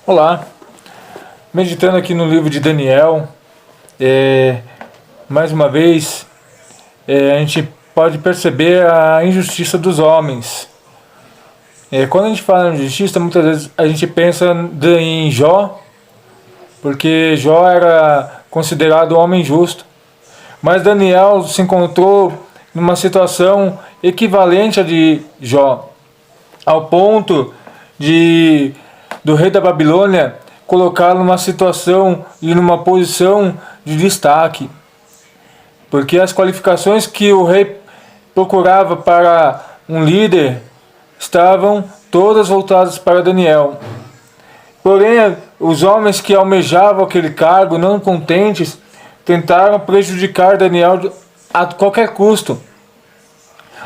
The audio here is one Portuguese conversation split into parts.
Olá, meditando aqui no livro de Daniel, mais uma vez a gente pode perceber a injustiça dos homens. Quando a gente fala em injustiça, muitas vezes a gente pensa em Jó, porque Jó era considerado um homem justo. Mas Daniel se encontrou numa situação equivalente à de Jó, ao ponto do rei da Babilônia colocá-lo numa situação e numa posição de destaque. Porque as qualificações que o rei procurava para um líder estavam todas voltadas para Daniel. Porém, os homens que almejavam aquele cargo, não contentes, tentaram prejudicar Daniel a qualquer custo.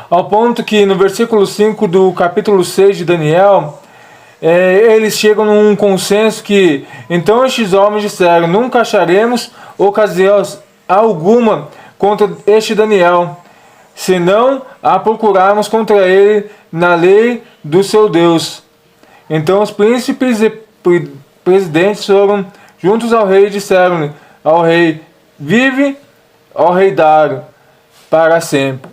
Ao ponto que no versículo 5 do capítulo 6 de Daniel, eles chegam num consenso que, então estes homens disseram, nunca acharemos ocasião alguma contra este Daniel, senão a procurarmos contra ele na lei do seu Deus. Então os príncipes e presidentes foram juntos ao rei e disseram ao rei, vive, ó rei Dário, para sempre.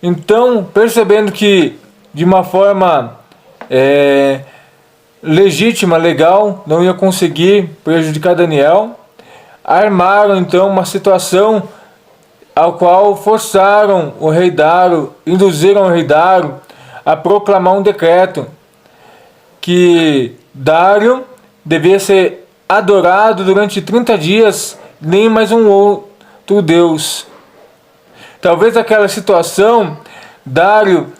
Então, percebendo que de uma forma legítima, legal, não ia conseguir prejudicar Daniel, armaram então uma situação ao qual forçaram o rei Dário, induziram o rei Dário a proclamar um decreto que Dário devia ser adorado durante 30 dias, nem mais um outro Deus. Talvez aquela situação, Dário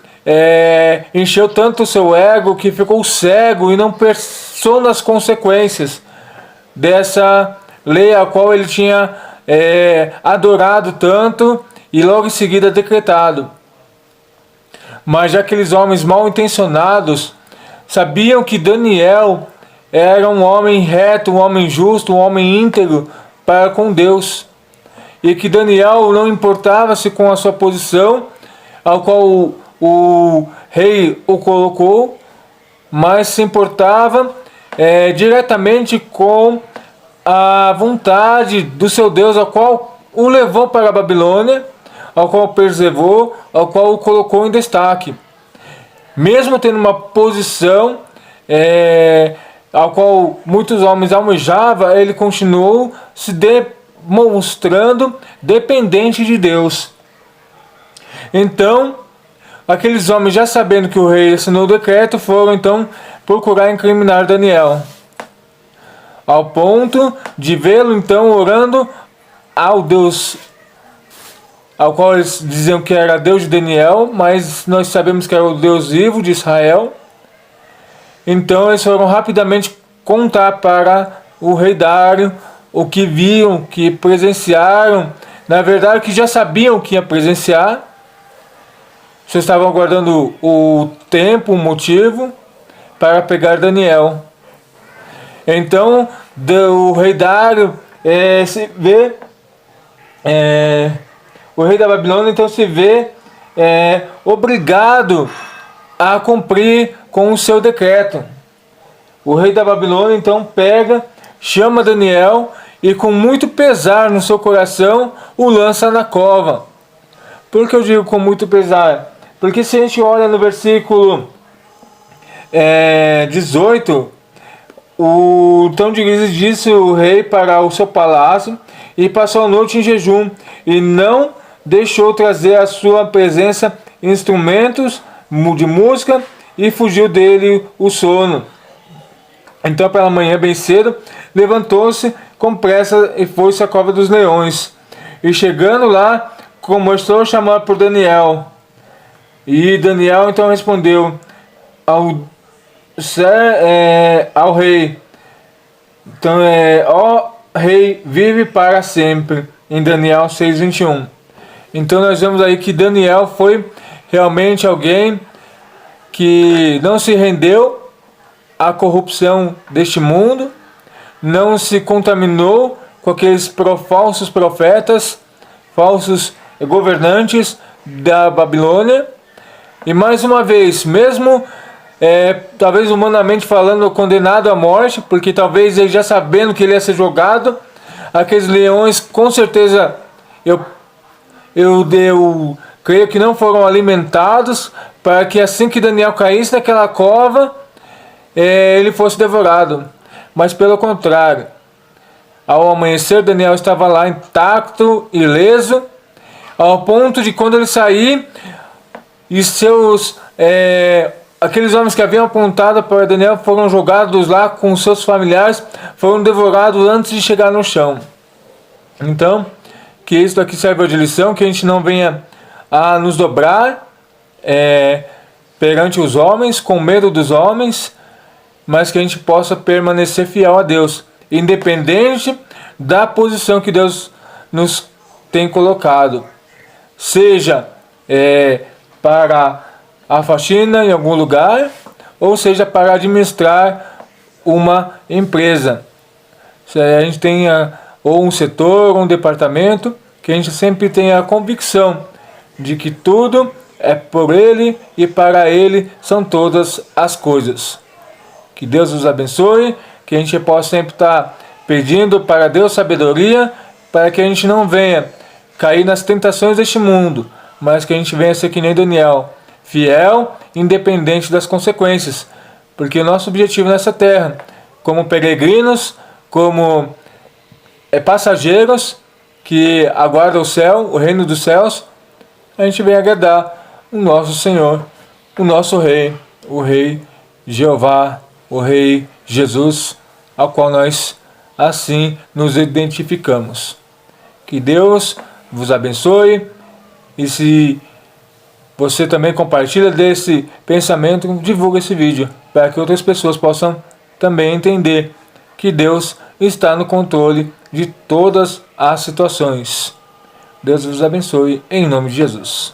encheu tanto o seu ego que ficou cego e não pensou nas consequências dessa lei a qual ele tinha adorado tanto e logo em seguida decretado. Mas aqueles homens mal intencionados sabiam que Daniel era um homem reto, um homem justo, um homem íntegro para com Deus, e que Daniel não importava-se com a sua posição, ao qual o rei o colocou, mas se importava diretamente com a vontade do seu Deus, ao qual o levou para a Babilônia, ao qual o preservou, ao qual o colocou em destaque. Mesmo tendo uma posição ao qual muitos homens almejavam, ele continuou se demonstrando dependente de Deus. Então, aqueles homens, já sabendo que o rei assinou o decreto, foram então procurar incriminar Daniel, ao ponto de vê-lo então orando ao Deus ao qual eles diziam que era Deus de Daniel, mas nós sabemos que era o Deus vivo de Israel. Então eles foram rapidamente contar para o rei Dário o que viam, que presenciaram, na verdade que já sabiam que ia presenciar. Só estavam aguardando o tempo, o motivo para pegar Daniel. Então o rei Dário se vê, o rei da Babilônia então se vê obrigado a cumprir com o seu decreto. O rei da Babilônia então chama Daniel e com muito pesar no seu coração o lança na cova. Por que eu digo com muito pesar? Porque se a gente olha no versículo 18, então disse o rei para o seu palácio e passou a noite em jejum e não deixou trazer à sua presença instrumentos de música e fugiu dele o sono. Então pela manhã bem cedo levantou-se com pressa e foi-se à cova dos leões. E chegando lá, começou a chamar por Daniel. E Daniel então respondeu ao rei. Então ó rei, vive para sempre, em Daniel 6:21. Então nós vemos aí que Daniel foi realmente alguém que não se rendeu à corrupção deste mundo, não se contaminou com aqueles falsos profetas, falsos governantes da Babilônia. E mais uma vez, mesmo talvez humanamente falando, condenado à morte, porque talvez ele já sabendo que ele ia ser jogado, aqueles leões com certeza eu creio que não foram alimentados para que assim que Daniel caísse naquela cova, ele fosse devorado. Mas pelo contrário, ao amanhecer Daniel estava lá intacto, ileso, ao ponto de quando ele sair, e aqueles homens que haviam apontado para Daniel foram jogados lá com seus familiares, foram devorados antes de chegar no chão. Então, que isso aqui serve de lição, que a gente não venha a nos dobrar perante os homens, com medo dos homens, mas que a gente possa permanecer fiel a Deus, independente da posição que Deus nos tem colocado. Seja para a faxina em algum lugar, ou seja para administrar uma empresa. Se a gente tenha ou um setor, ou um departamento, que a gente sempre tenha a convicção de que tudo é por Ele e para Ele são todas as coisas. Que Deus nos abençoe, que a gente possa sempre estar pedindo para Deus sabedoria, para que a gente não venha cair nas tentações deste mundo, mas que a gente venha ser que nem Daniel, fiel, independente das consequências, porque o nosso objetivo nessa terra, como peregrinos, como passageiros que aguardam o céu, o reino dos céus, a gente vem agradar o nosso Senhor, o nosso Rei, o Rei Jeová, o Rei Jesus, ao qual nós assim nos identificamos. Que Deus vos abençoe, e se você também compartilha desse pensamento, divulga esse vídeo, para que outras pessoas possam também entender que Deus está no controle de todas as situações. Deus vos abençoe, em nome de Jesus.